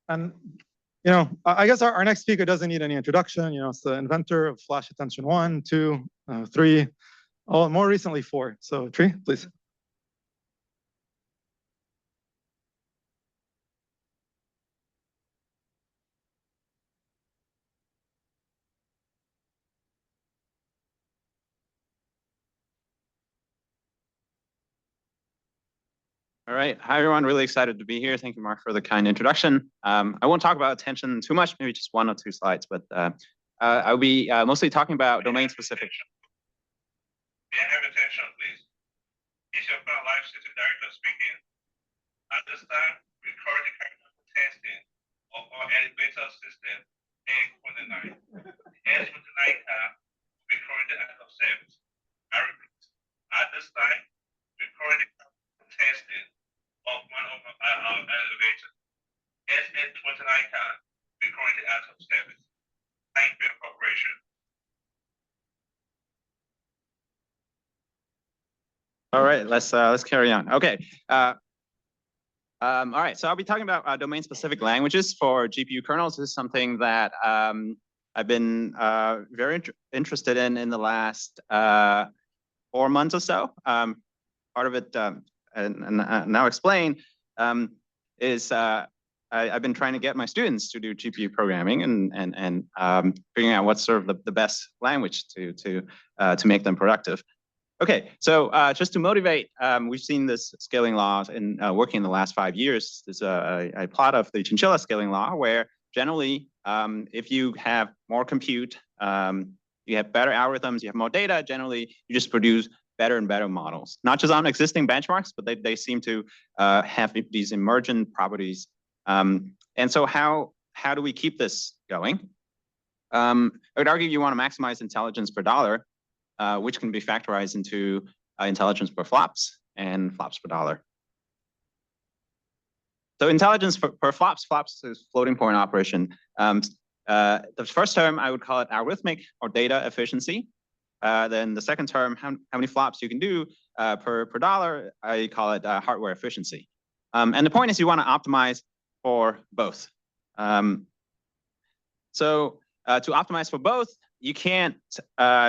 And I guess our next speaker doesn't need any introduction. It's the inventor of Flash Attention 1, 2, 3, more recently 4. So Tree, please. All right. Hi, everyone. Really excited to be here. Thank you, Mark, for the kind introduction. I won't talk about attention too much, maybe just 1 or 2 slides, but I'll be mostly talking about domain-specific. May I have attention, please? Is your front live system director speaking? At this time, we're currently carrying out testing of our elevator system A29. A29 car will be currently out of service. I repeat, at this time, we're currently testing of one of our elevators. SA29 car will be currently out of service. Thank you for your cooperation. All right, let's carry on. Okay. All right, so I'll be talking about domain-specific languages for GPU kernels. This is something that I've been very interested in the last 4 months or so. Part of it, and now explain, is I've been trying to get my students to do GPU programming and figuring out what's sort of the best language to make them productive. Okay, so just to motivate, we've seen this scaling law in working in the last 5 years. There's a plot of the chinchilla scaling law where generally, if you have more compute, you have better algorithms, you have more data, generally you just produce better and better models. Not just on existing benchmarks, but they seem to have these emergent properties. And so how do we keep this going? I would argue you want to maximize intelligence per dollar, which can be factorized into intelligence per flops and flops per dollar. So intelligence per flops is floating point operation. The first term, I would call it algorithmic or data efficiency. Then the second term, how many flops you can do per dollar, I call it hardware efficiency. And the point is you want to optimize for both. So to optimize for both, you can't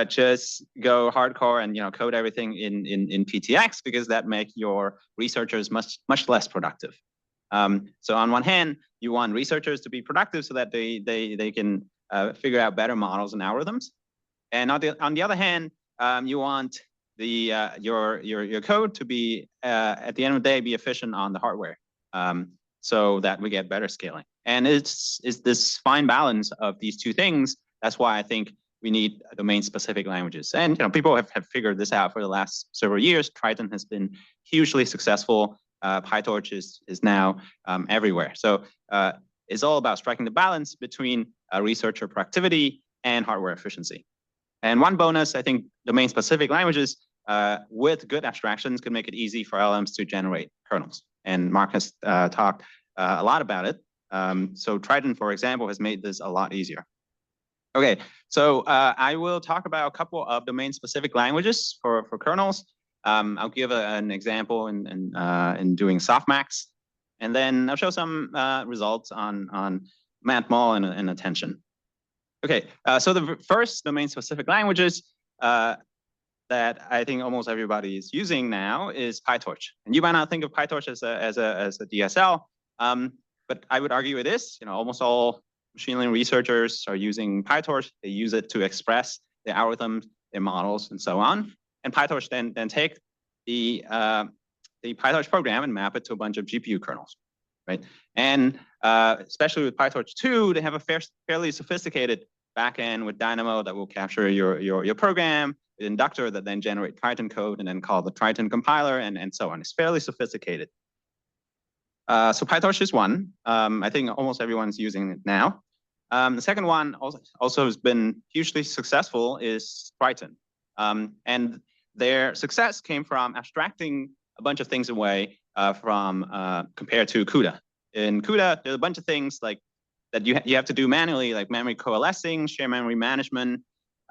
just go hardcore and code everything in PTX, because that make your researchers much less productive. So on one hand, you want researchers to be productive so that they can figure out better models and algorithms. And on the other hand, you want your code to be at the end of the day be efficient on the hardware, so that we get better scaling. And it's this fine balance of these two things. That's why I think we need domain-specific languages. And people have figured this out for the last several years. Triton has been hugely successful. PyTorch is now everywhere. So it's all about striking the balance between researcher productivity and hardware efficiency. And one bonus, I think domain-specific languages with good abstractions can make it easy for LLMs to generate kernels. And Mark has talked a lot about it. So Triton, for example, has made this a lot easier. Okay, so I will talk about a couple of domain-specific languages for kernels. I'll give an example in doing Softmax, and then I'll show some results on matmul and attention. Okay, so the first domain-specific languages that I think almost everybody is using now is PyTorch. And you might not think of PyTorch as a DSL, but I would argue it is. Almost all machine learning researchers are using PyTorch. They use it to express their algorithms, their models, and so on. And PyTorch then take the PyTorch program and map it to a bunch of GPU kernels, right? And especially with PyTorch 2, they have a fairly sophisticated backend with Dynamo that will capture your program, the inductor that then generate Triton code and then call the Triton compiler and so on. It's fairly sophisticated. So PyTorch is one. I think almost everyone's using it now. The second one also has been hugely successful is Triton. And their success came from abstracting a bunch of things away compared to CUDA. In CUDA, there's a bunch of things like that you have to do manually, like memory coalescing, shared memory management,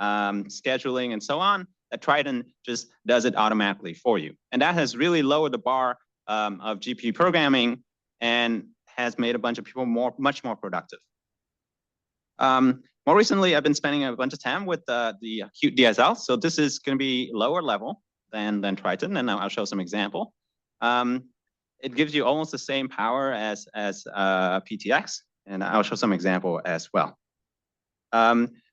scheduling, and so on, that Triton just does it automatically for you. And that has really lowered the bar of GPU programming and has made a bunch of people much more productive. More recently, I've been spending a bunch of time with the Qt DSL. So this is going to be lower level than Triton, and now I'll show some example. It gives you almost the same power as PTX, and I'll show some example as well.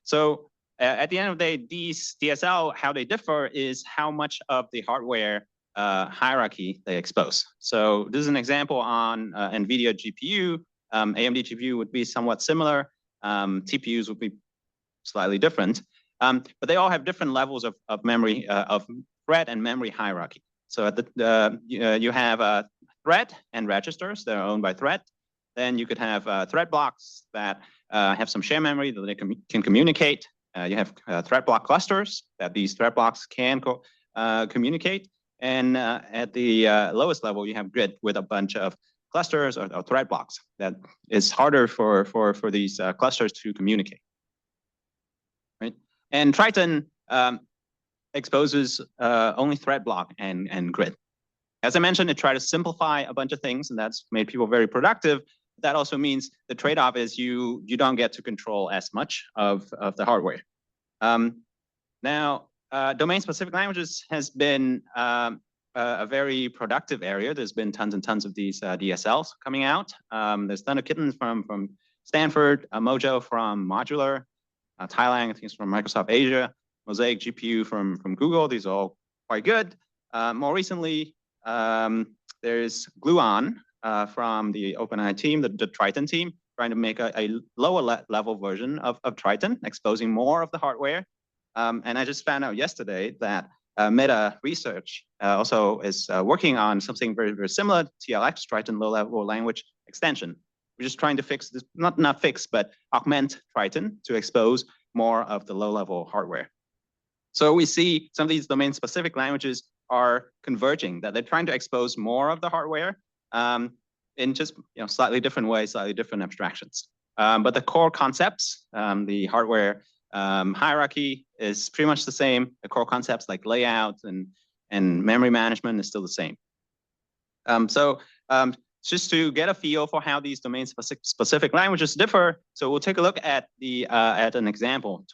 So at the end of the day, these DSL, how they differ is how much of the hardware hierarchy they expose. So this is an example on NVIDIA GPU. AMD GPU would be somewhat similar. TPUs would be slightly different, but they all have different levels of memory, of thread and memory hierarchy. So at you have thread and registers that are owned by thread. Then you could have thread blocks that have some shared memory that they can communicate. You have thread block clusters that these thread blocks can communicate. And at the lowest level, you have grid with a bunch of clusters or thread blocks that is harder for these clusters to communicate. Right? And Triton exposes only thread block and grid. As I mentioned, it tried to simplify a bunch of things, and that's made people very productive. That also means the trade-off is you don't get to control as much of the hardware. Now, domain-specific languages has been a very productive area. There's been tons and tons of these DSLs coming out. There's Thunder Kitten from Stanford, Mojo from Modular, Thailand, I think it's from Microsoft Asia, Mosaic GPU from Google. These are all quite good. More recently, there's Gluon from the OpenAI team, the Triton team, trying to make a lower level version of Triton, exposing more of the hardware. And I just found out yesterday that Meta Research also is working on something very, very similar, TLX, Triton low-level language extension. We're just trying to fix this, not fix, but augment Triton to expose more of the low-level hardware. So we see some of these domain-specific languages are converging, that they're trying to expose more of the hardware in just slightly different ways, slightly different abstractions. But the core concepts, the hardware hierarchy is pretty much the same. The core concepts like layout and memory management is still the same. So just to get a feel for how these domain-specific languages differ, so we'll take a look at an example,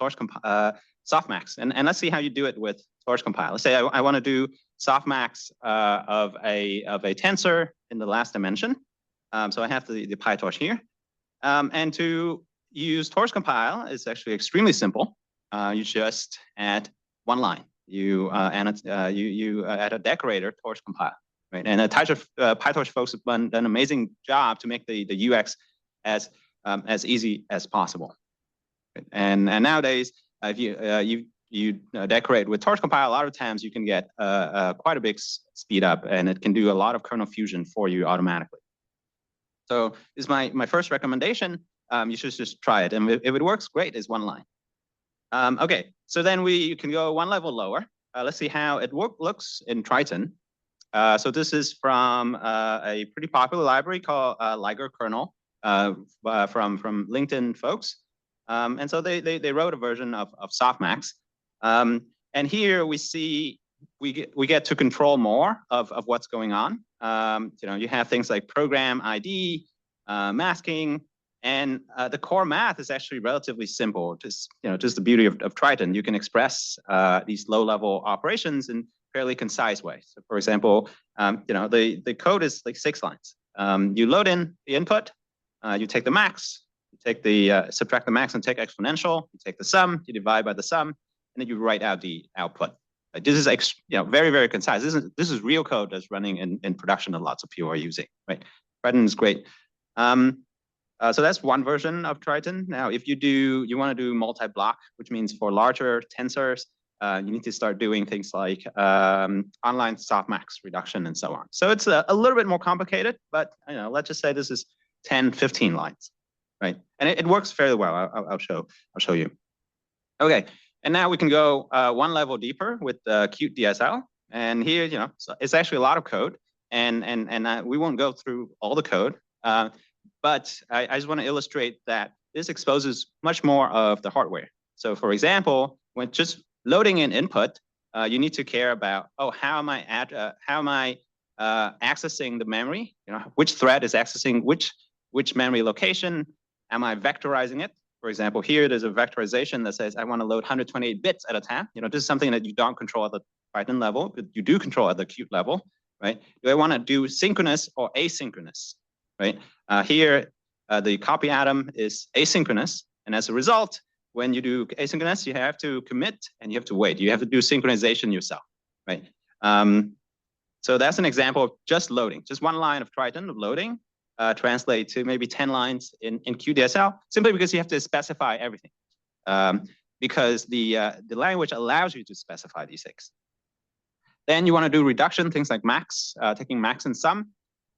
Softmax, and let's see how you do it with Torch Compile. Let's say I want to do Softmax of a tensor in the last dimension. So I have the PyTorch here, and to use Torch Compile is actually extremely simple. You just add one line. You add a decorator, Torch Compile, right? And the PyTorch folks have done an amazing job to make the UX as easy as possible. And nowadays, if you decorate with Torch Compile, a lot of times you can get quite a big speed up, and it can do a lot of kernel fusion for you automatically. So this is my first recommendation. You should just try it, and if it works, great. It's one line. Okay, so then you can go one level lower. Let's see how it looks in Triton. So this is from a pretty popular library called Liger Kernel from LinkedIn folks. And so they wrote a version of Softmax. And here we see we get to control more of what's going on. You have things like program ID, masking, and the core math is actually relatively simple. Just the beauty of Triton. You can express these low-level operations in fairly concise ways. So for example, the code is like 6 lines. You load in the input, you take the max, you take the subtract the max and take exponential, you take the sum, you divide by the sum, and then you write out the output. This is very, very concise. This is real code that's running in production that lots of people are using. Right? Triton is great. So that's one version of Triton. Now, if you want to do multi-block, which means for larger tensors, you need to start doing things like online softmax reduction and so on. So it's a little bit more complicated, but let's just say this is 10, 15 lines, right? And it works fairly well. I'll show you. Okay, and now we can go one level deeper with Qt DSL. And here, so it's actually a lot of code, and we won't go through all the code. But I just want to illustrate that this exposes much more of the hardware. So for example, when just loading in input, you need to care about, how am I accessing the memory? Which thread is accessing which which memory location am I vectorizing it? For example, here there's a vectorization that says I want to load 128 bits at a time. This is something that you don't control at the Python level, but you do control at the Qt level, right? Do I want to do synchronous or asynchronous, right? Here, the copy atom is asynchronous, and as a result, when you do asynchronous, you have to commit and you have to wait. You have to do synchronization yourself, right? So that's an example of just loading, just one line of Triton of loading. Translate to maybe 10 lines in QDSL, simply because you have to specify everything. Because the language allows you to specify these things. Then you want to do reduction, things like max, taking max and sum.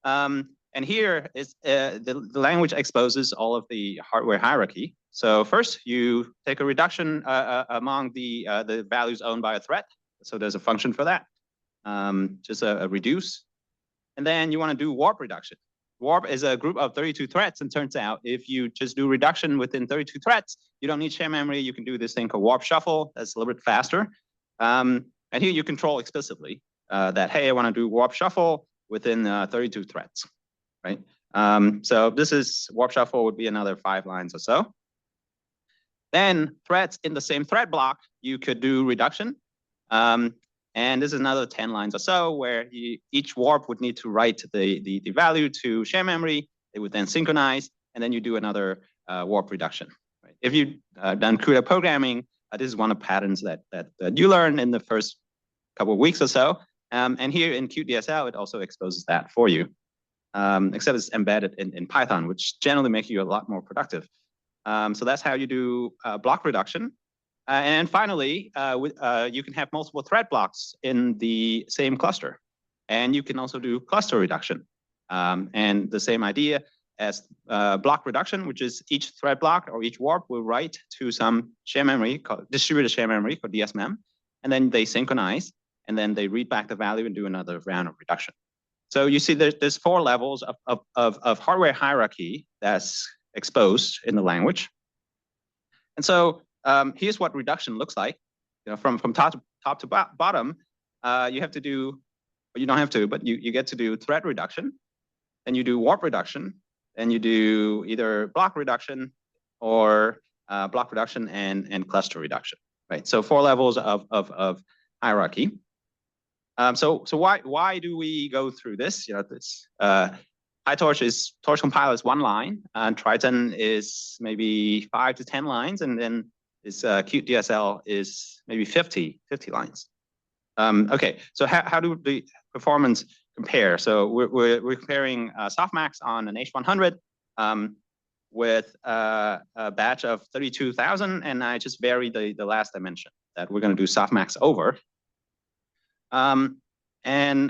And here is the language exposes all of the hardware hierarchy. So first, you take a reduction among the values owned by a thread. So there's a function for that, just a reduce. And then you want to do warp reduction. Warp is a group of 32 threads, and turns out if you just do reduction within 32 threads, you don't need share memory. You can do this thing called warp shuffle. That's a little bit faster. And here you control explicitly that, hey, I want to do warp shuffle within 32 threads, right? So this is warp shuffle would be another 5 lines or so. Then threads in the same thread block, you could do reduction. And this is another 10 lines or so where each warp would need to write the value to share memory. It would then synchronize, and then you do another warp reduction. Right? If you've done CUDA programming, this is one of the patterns that you learn in the first couple of weeks or so. And here in Qt DSL, it also exposes that for you, except it's embedded in Python, which generally makes you a lot more productive. So that's how you do block reduction. And finally, you can have multiple thread blocks in the same cluster. And you can also do cluster reduction. And the same idea as block reduction, which is each thread block or each warp will write to some share memory, called distributed share memory, called DSMem. And then they synchronize, and then they read back the value and do another round of reduction. So you see there's 4 levels of hardware hierarchy that's exposed in the language. And so here's what reduction looks like. From top to bottom, you have to do, or you don't have to, but you get to do thread reduction, then you do warp reduction, then you do either block reduction or block reduction and cluster reduction, right? So 4 levels of hierarchy. So why do we go through this? Torch compiler is 1 line, and Triton is maybe 5 to 10 lines, and then Qt DSL is maybe 50 lines. Okay, so how do the performance compare? So we're comparing Softmax on an H100 with a batch of 32,000, and I just varied the last dimension that we're going to do Softmax over. And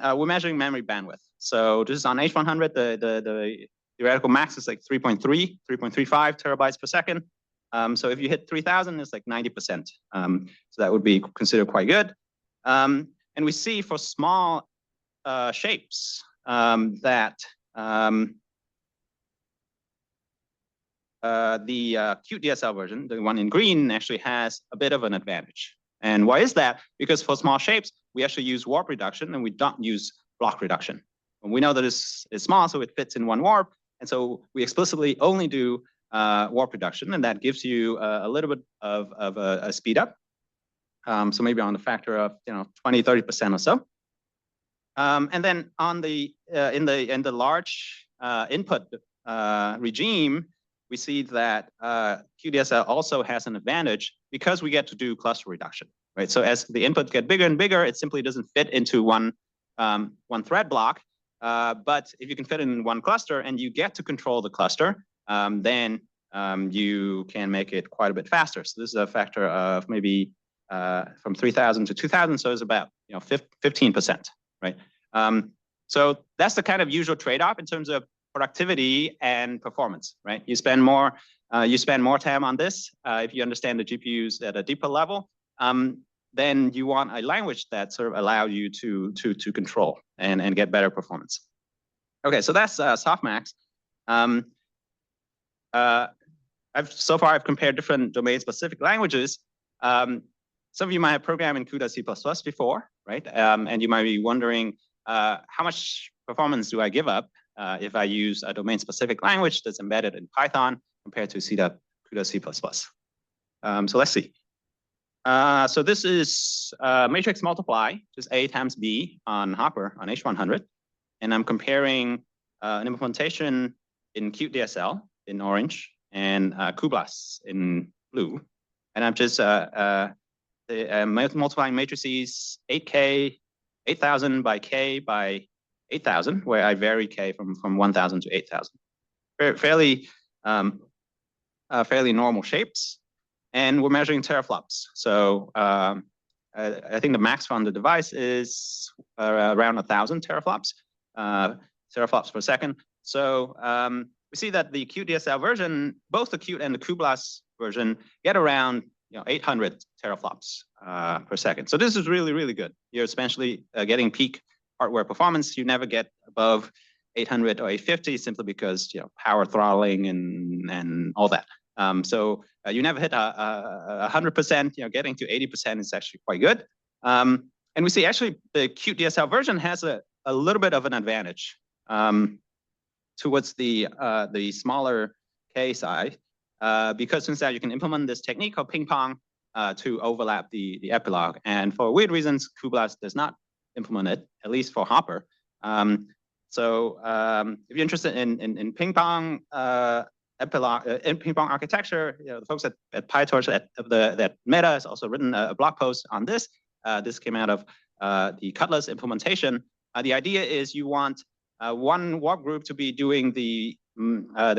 we're measuring memory bandwidth. So this is on H100, the theoretical max is like 3.35 terabytes per second. So if you hit 3,000, it's like 90%. So that would be considered quite good. And we see for small shapes that the Qt DSL version, the one in green, actually has a bit of an advantage. And why is that? Because for small shapes, we actually use warp reduction and we don't use block reduction. And we know that it's small, so it fits in 1 warp. And so we explicitly only do warp reduction, and that gives you a little bit of a speed up. So maybe on the factor of 20-30% or so. And then on the in the large input regime, we see that QDSL also has an advantage because we get to do cluster reduction, right? So as the input get bigger and bigger, it simply doesn't fit into one thread block. But if you can fit it in 1 cluster and you get to control the cluster, then you can make it quite a bit faster. So this is a factor of maybe from 3,000 to 2,000, so it's about 15%, right? So that's the kind of usual trade-off in terms of productivity and performance, right? You spend more time on this if you understand the GPUs at a deeper level. Then you want a language that sort of allows you to control and get better performance. Okay, so that's Softmax. So far I've compared different domain-specific languages. Some of you might have programmed in CUDA C++ before, right? And you might be wondering, how much performance do I give up if I use a domain-specific language that's embedded in Python compared to CUDA C++. So let's see. So this is matrix multiply, just A times B on Hopper on H100. And I'm comparing an implementation in Qt DSL in orange and cuBLAS in blue. And I'm just multiplying matrices 8K, 8,000 by K by 8,000, where I vary K from 1,000 to 8,000. Fairly normal shapes. And we're measuring teraflops. So I think the max on the device is around 1,000 teraflops, teraflops per second. So we see that the Qt DSL version, both the Qt and the cuBLAS version, get around 800 teraflops per second. So this is really, really good. You're essentially getting peak hardware performance. You never get above 800 or 850 simply because power throttling and all that. So you never hit 100%. Getting to 80% is actually quite good. And we see actually the Qt DSL version has a little bit of an advantage towards the smaller K size, because since that you can implement this technique called ping pong to overlap the epilogue. And for weird reasons, cuBLAS does not implement it, at least for Hopper. So if you're interested in ping pong epilogue, in ping pong architecture, the folks at PyTorch that Meta has also written a blog post on this. This came out of the Cutlass implementation. The idea is you want one work group to be doing the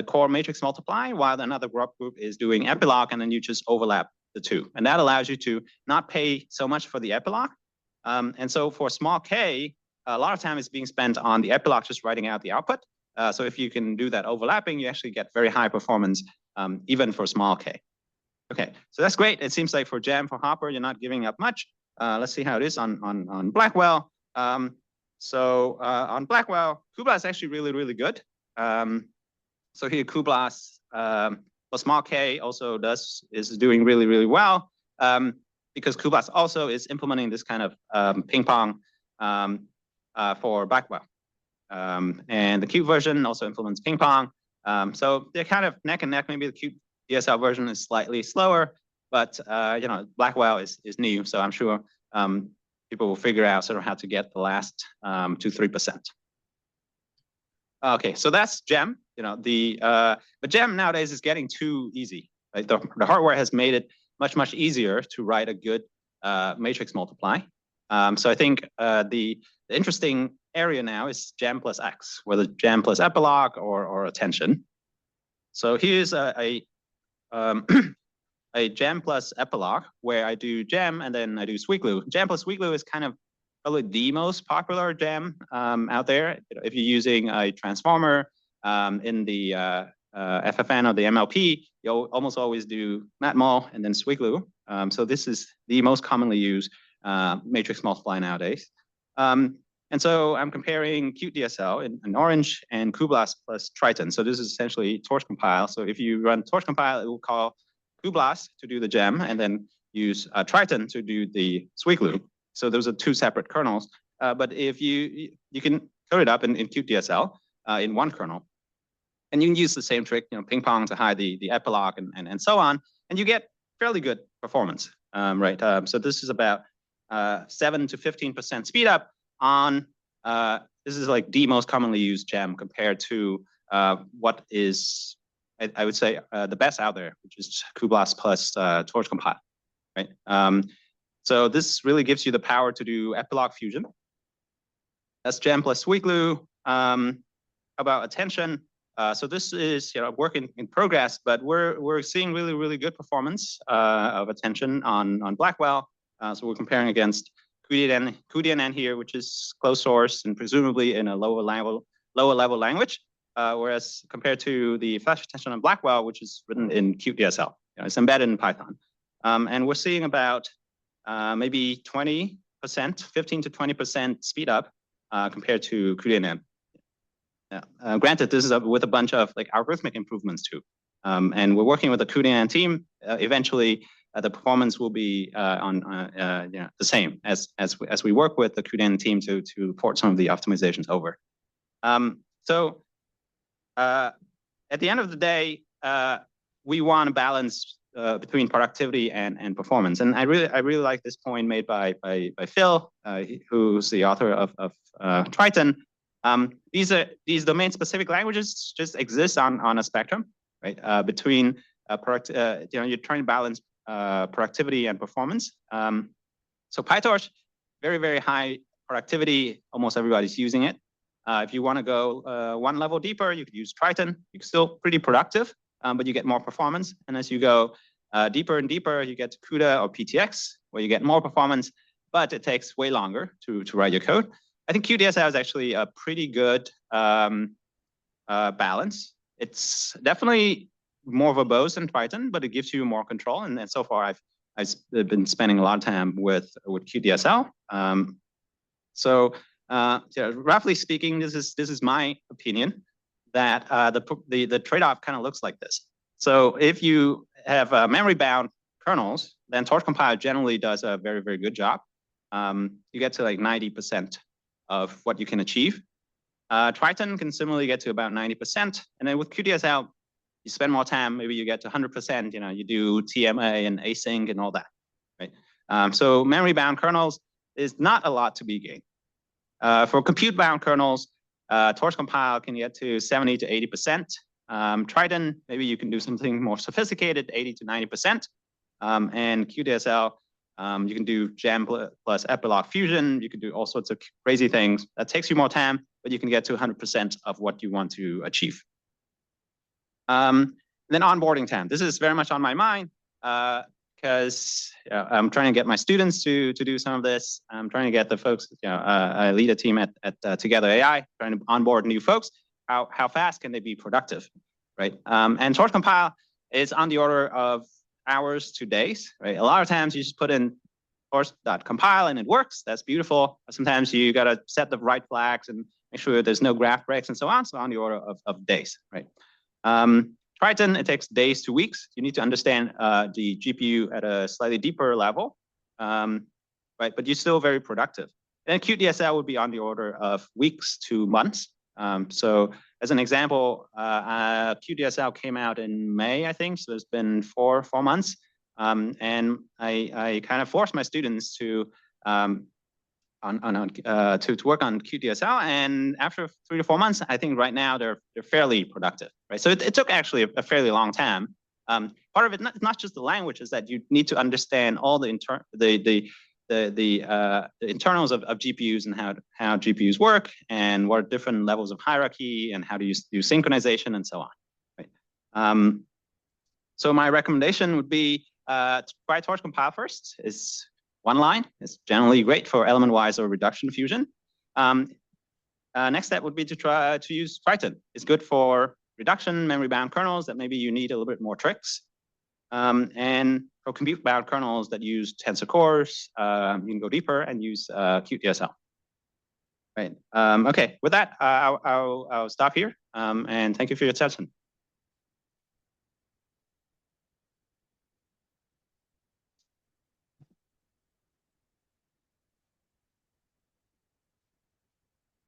core matrix multiply, while another work group is doing epilogue, and then you just overlap the two. And that allows you to not pay so much for the epilogue. And so for small K, a lot of time is being spent on the epilogue, just writing out the output. So if you can do that overlapping, you actually get very high performance, even for small K. Okay, so that's great. It seems like for Gem, for Hopper, you're not giving up much. Let's see how it is on Blackwell. So on Blackwell, cuBLAS is actually really, really good. So here cuBLAS for small K also is doing really, really well, because cuBLAS also is implementing this kind of ping pong for Blackwell. And the Qt version also implements ping pong. So they're kind of neck and neck. Maybe the Qt DSL version is slightly slower, but Blackwell is new, so I'm sure people will figure out sort of how to get the last 2-3%. Okay, so that's Gem. But Gem nowadays is getting too easy. Right? The hardware has made it much easier to write a good matrix multiply. So I think the interesting area now is Gem plus X, whether Gem plus epilogue or attention. So here's a Gem plus epilogue where I do Gem and then I do sweetglue. Gem plus sweetglue is kind of probably the most popular Gem out there. If you're using a transformer in the FFN or the MLP, you'll almost always do matmul and then sweetglue. So this is the most commonly used matrix multiply nowadays. And so I'm comparing Qt DSL in orange and cuBLAS plus Triton. So this is essentially torch compile. So if you run torch compile, it will call cuBLAS to do the Gem and then use Triton to do the sweetglue. So those are two separate kernels. But if you can code it up in Qt DSL in one kernel, and you can use the same trick, ping pong to hide the epilogue and so on, and you get fairly good performance, right? So this is about 7 to 15% speed up on, this is like the most commonly used Gem compared to what is, I would say, the best out there, which is cuBLAS plus torch compile, right? So this really gives you the power to do epilogue fusion. That's Gem plus sweetglue. About attention. So this is work in progress, but we're seeing really, really good performance of attention on Blackwell. So we're comparing against cuDNN here, which is closed source and presumably in a lower level language, whereas compared to the flash attention on Blackwell, which is written in Qt DSL, it's embedded in Python, and we're seeing about maybe 20%, 15 to 20% speed up compared to cuDNN. Granted, this is with a bunch of algorithmic improvements too, and we're working with the cuDNN team. Eventually, the performance will be the same as we work with the cuDNN team to port some of the optimizations over. So at the end of the day, we want to balance between productivity and performance. And I really like this point made by Phil, who's the author of Triton. These domain-specific languages just exist on a spectrum, right? Between you're trying to balance productivity and performance. So PyTorch, very high productivity. Almost everybody's using it. If you want to go one level deeper, you could use Triton. You're still pretty productive, but you get more performance. And as you go deeper and deeper, you get to CUDA or PTX, where you get more performance, but it takes way longer to write your code. I think QDSL is actually a pretty good balance. It's definitely more verbose than Triton, but it gives you more control. And so far, I've been spending a lot of time with QDSL. So roughly speaking, this is my opinion that the trade-off kind of looks like this. So if you have memory-bound kernels, then Torch Compiler generally does a very good job. You get to like 90% of what you can achieve. Triton can similarly get to about 90%, and then with QDSL, you spend more time. Maybe you get to 100%. You do TMA and async and all that, right? So memory-bound kernels is not a lot to be gained. For compute-bound kernels, Torch Compile can get to 70 to 80%. Triton, maybe you can do something more sophisticated, 80 to 90%. And QDSL, you can do gem plus epilogue fusion. You can do all sorts of crazy things. That takes you more time, but you can get to 100% of what you want to achieve. Then onboarding time. This is very much on my mind because I'm trying to get my students to do some of this. I'm trying to get the folks, I lead a team at Together AI, trying to onboard new folks. How fast can they be productive, right? And Torch Compile is on the order of hours to days, right? A lot of times you just put in torch.compile and it works. That's beautiful. Sometimes you got to set the right flags and make sure there's no graph breaks and so on. So on the order of days, right? Triton, it takes days to weeks. You need to understand the GPU at a slightly deeper level, right? But you're still very productive. And QDSL would be on the order of weeks to months. So as an example, QDSL came out in May, I think. So it's been four months. And I kind of forced my students to work on QDSL, and after 3 to 4 months, I think right now they're fairly productive, right? So it took actually a fairly long time. Part of it, not just the language, is that you need to understand all the internals of GPUs and how GPUs work, and what are different levels of hierarchy, and how do you do synchronization and so on, right? So my recommendation would be try Torch Compile first. It's one line. It's generally great for element-wise or reduction fusion. Next step would be to try to use Triton. It's good for reduction, memory-bound kernels that maybe you need a little bit more tricks. And for compute-bound kernels that use tensor cores, you can go deeper and use QDSL. Right. Okay. With that, I'll stop here. And thank you for your attention.